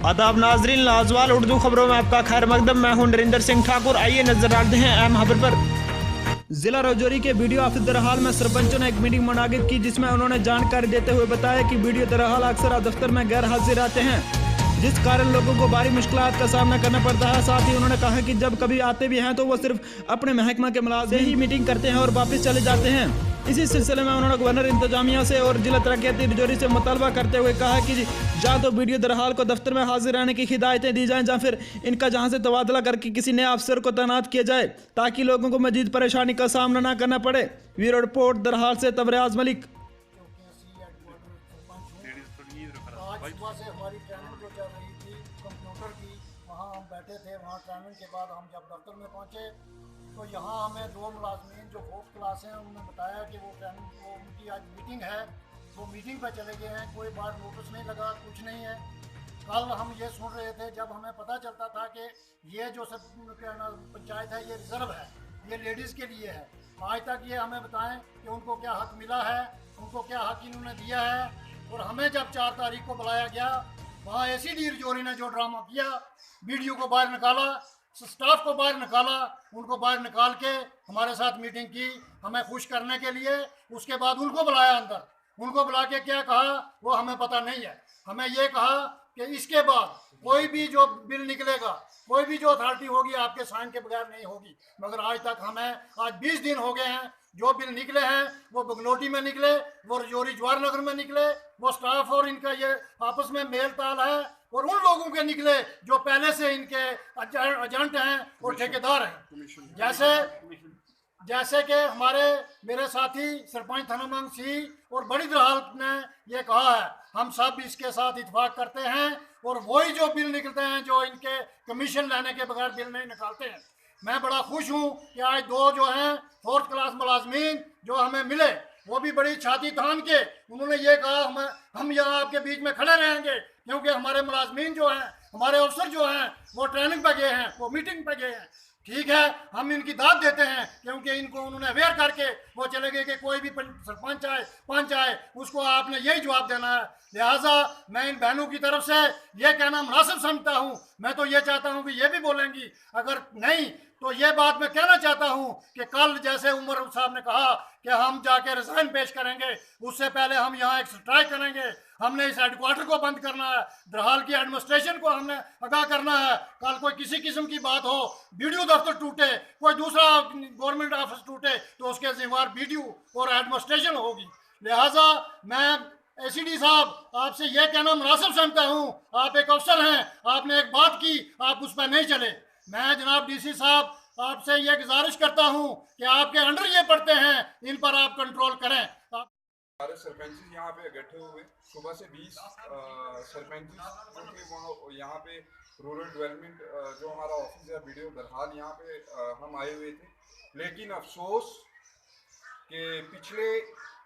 आदाब नाजरीन, लाजवाल उर्दू खबरों में आपका खैर मकदम। मैं हूं नरिंदर सिंह ठाकुर। आइए नजर डालते हैं अहम खबर पर। जिला राजौरी के बीडीओ ऑफिस दरहाल में सरपंचों ने एक मीटिंग मुनाकिद की, जिसमें उन्होंने जानकारी देते हुए बताया कि बीडीओ दरहाल अक्सर दफ्तर में गैर हाजिर रहते हैं, जिस कारण लोगों को भारी मुश्किलात का सामना करना पड़ता है। साथ ही उन्होंने कहा कि जब कभी आते भी हैं तो वो सिर्फ अपने महकमा के मुलाजिम से ही मीटिंग करते हैं और वापस चले जाते हैं। इसी सिलसिले में उन्होंने गवर्नर इंतजामिया से और जिला तरक्याती राजौरी से मुतालबा करते हुए कहा कि या तो बीडीओ दरहाल को दफ्तर में हाजिर रहने की हिदायतें दी जाएं, या फिर इनका जहां से तबादला करके किसी नए अफसर को तैनात किया जाए, ताकि लोगों को मजीद परेशानी का सामना न करना पड़े। ब्यूरो रिपोर्ट दरहाल से तबरेज मलिक। आज सुबह से हमारी ट्रेनिंग जो चल रही थी कंप्यूटर की, वहाँ हम बैठे थे। वहाँ ट्रेनिंग के बाद हम जब दफ्तर में पहुँचे तो यहाँ हमें दो मुलाजमीन जो 4th क्लास हैं उन्होंने बताया कि वो ट्रेनिंग को उनकी आज मीटिंग है, वो मीटिंग पर चले गए हैं। कोई बात नोटिस नहीं लगा, कुछ नहीं है। कल हम ये सुन रहे थे, जब हमें पता चलता था कि ये जो सब पंचायत है ये रिजर्व है, ये लेडीज़ के लिए है। आज तक ये हमें बताएं कि उनको क्या हक मिला है, उनको क्या हक इन्होंने दिया है। और हमें जब 4 तारीख को बुलाया गया, वहाँ एसीडी राजौरी ने जो ड्रामा किया, वीडियो को बाहर निकाला, स्टाफ को बाहर निकाला, उनको बाहर निकाल के हमारे साथ मीटिंग की हमें खुश करने के लिए। उसके बाद उनको बुलाया अंदर, उनको बुला के क्या कहा वो हमें पता नहीं है। हमें ये कहा कि इसके बाद कोई भी जो बिल निकलेगा, कोई भी जो अथॉरिटी होगी आपके साइन के बगैर नहीं होगी। मगर आज तक हमें आज 20 दिन हो गए हैं, जो बिल निकले हैं वो बगनोटी में निकले, वो राजौरी जवाहर नगर में निकले, वो स्टाफ और इनका ये आपस में मेल ताल है, और उन लोगों के निकले जो पहले से इनके एजेंट हैं और ठेकेदार हैं। जैसे कि हमारे मेरे साथी सरपंच थनामंग सिंह और बड़ी दरहाल ने ये कहा है, हम सब इसके साथ इत्तेफाक करते हैं। और वही जो बिल निकलते हैं जो इनके कमीशन लेने के बगैर बिल नहीं निकालते हैं। मैं बड़ा खुश हूँ कि आज दो जो हैं 4th क्लास मुलाजमीन जो हमें मिले, वो भी बड़ी छाती तान के उन्होंने ये कहा हम यहाँ आपके बीच में खड़े रहेंगे, क्योंकि हमारे मुलाजमीन जो हैं, हमारे अफसर जो हैं, वो ट्रेनिंग पे गए हैं, वो मीटिंग पे गए हैं। ठीक है, हम इनकी दाद देते हैं, क्योंकि इनको उन्होंने अवेयर करके वो चले गए कि कोई भी सरपंच आए, पंच आए, उसको आपने यही जवाब देना है। लिहाजा मैं इन बहनों की तरफ से ये कहना मुनासिब समझता हूँ। मैं तो ये चाहता हूँ कि ये भी बोलेंगी, अगर नहीं तो ये बात मैं कहना चाहता हूँ कि कल जैसे उमर साहब ने कहा कि हम जाके रिजाइन पेश करेंगे, उससे पहले हम यहाँ एक स्ट्राइक करेंगे। हमने इस हेडक्वार्टर को बंद करना है, दरहाल की एडमिनिस्ट्रेशन को हमने आगाह करना है। कल कोई किसी किस्म की बात हो, बीडीओ दफ्तर टूटे, कोई दूसरा गवर्नमेंट ऑफिस टूटे, तो उसके जिम्मेवार बीडीओ और एडमिनिस्ट्रेशन होगी। लिहाजा मैं एसीडी साहब आपसे यह कहना मुनासिब समझता हूँ, आप एक अफसर हैं, आपने एक बात की, आप उस पर नहीं चले। मैं जनाब डीसी साहब आपसे ये गुजारिश करता हूँ कि आपके अंडर ये पड़ते हैं, इन पर आप कंट्रोल करें। हमारे सरपंच यहाँ पे इकट्ठे हुए, सुबह से 20 सरपंच जो कि वहाँ यहाँ पे रूरल डेवलपमेंट जो हमारा ऑफिस है बीडीओ दरहाल, यहाँ पे हम आए हुए थे। लेकिन अफसोस कि पिछले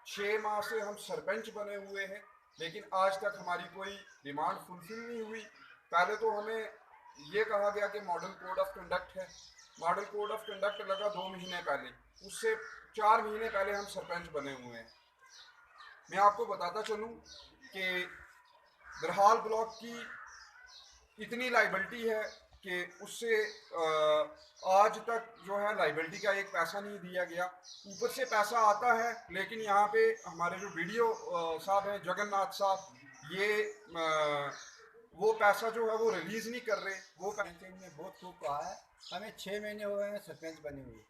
6 माह से हम सरपंच बने हुए हैं, लेकिन आज तक हमारी कोई डिमांड फुलफिल नहीं हुई। पहले तो हमें ये कहा गया कि मॉडल कोड ऑफ कंडक्ट है, मॉडल कोड ऑफ कंडक्ट लगा 2 महीने पहले, उससे 4 महीने पहले हम सरपंच बने हुए हैं। मैं आपको बताता चलूं कि दरहाल ब्लॉक की इतनी लाइबिलिटी है कि उससे आज तक जो है लाइबिलिटी का एक पैसा नहीं दिया गया। ऊपर से पैसा आता है, लेकिन यहाँ पे हमारे जो वीडियो साहब हैं जगन्नाथ साहब, ये वो पैसा जो है वो रिलीज़ नहीं कर रहे। वो ने बहुत खूब कहा है, हमें 6 महीने हो गए हैं सरपंच बने हुए,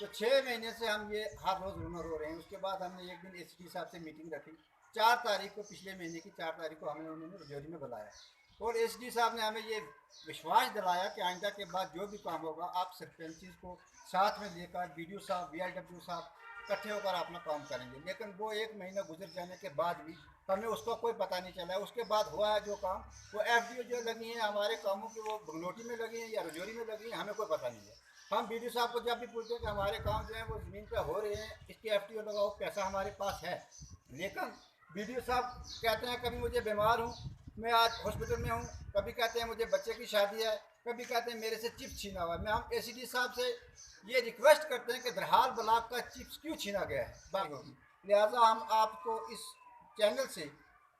तो 6 महीने से हम ये हर रोज़ रूमर हो रहे हैं। उसके बाद हमने एक दिन एसडी साहब से मीटिंग रखी 4 तारीख को, पिछले महीने की 4 तारीख को हमें उन्होंने राजौरी में बुलाया, और एसडी साहब ने हमें ये विश्वास दिलाया कि आइंदा के बाद जो भी काम होगा आप सरपंच को साथ में लेकर बीडीओ साहब, वीआईडब्ल्यू साहब इकट्ठे होकर अपना काम करेंगे। लेकिन वो 1 महीना गुजर जाने के बाद भी हमें उसका कोई पता नहीं चला। उसके बाद हुआ है जो काम, वो एफडीओ जो लगी हैं हमारे कामों की, वो बंगलोटी में लगी हैं या राजौरी में लगी हैं, हमें कोई पता नहीं है। हम बीडीओ साहब को जब भी पूछते हैं कि हमारे काम जो है वो ज़मीन पर हो रहे हैं, इसकी एफडीओ लगाओ, पैसा हमारे पास है, लेकिन बीडीओ साहब कहते हैं कभी मुझे बीमार हूँ, मैं आज हॉस्पिटल में हूँ, कभी कहते हैं मुझे बच्चे की शादी है, कभी कहते हैं मेरे से चिप्स छीना हुआ है। मैं हम एसीडी साहब से ये रिक्वेस्ट करते हैं कि दरहाल ब्लॉक का चिप्स क्यों छीना गया है बागों की। लिहाजा हम आपको इस चैनल से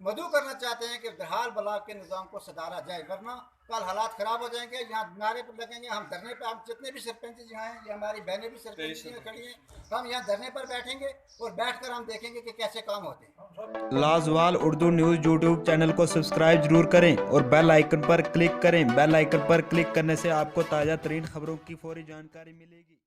मदू करना चाहते हैं कि बहरहाल ब्लॉक के निज़ाम को सुधारा जाए, वरना कल हालात ख़राब हो जाएंगे। यहाँ नारे पर लगेंगे, हम धरने पर, हम जितने भी सरपंच यहाँ हैं, ये हमारी बहनें भी सरपंच यहाँ खड़ी हैं, हम यहाँ धरने पर बैठेंगे और बैठकर हम देखेंगे कि कैसे काम होते हैं। लाजवाल उर्दू न्यूज़ यूट्यूब चैनल को सब्सक्राइब जरूर करें और बेल आइकन पर क्लिक करें। बेल आइकन पर क्लिक करने से आपको ताज़ा तरीन खबरों की फौरी जानकारी मिलेगी।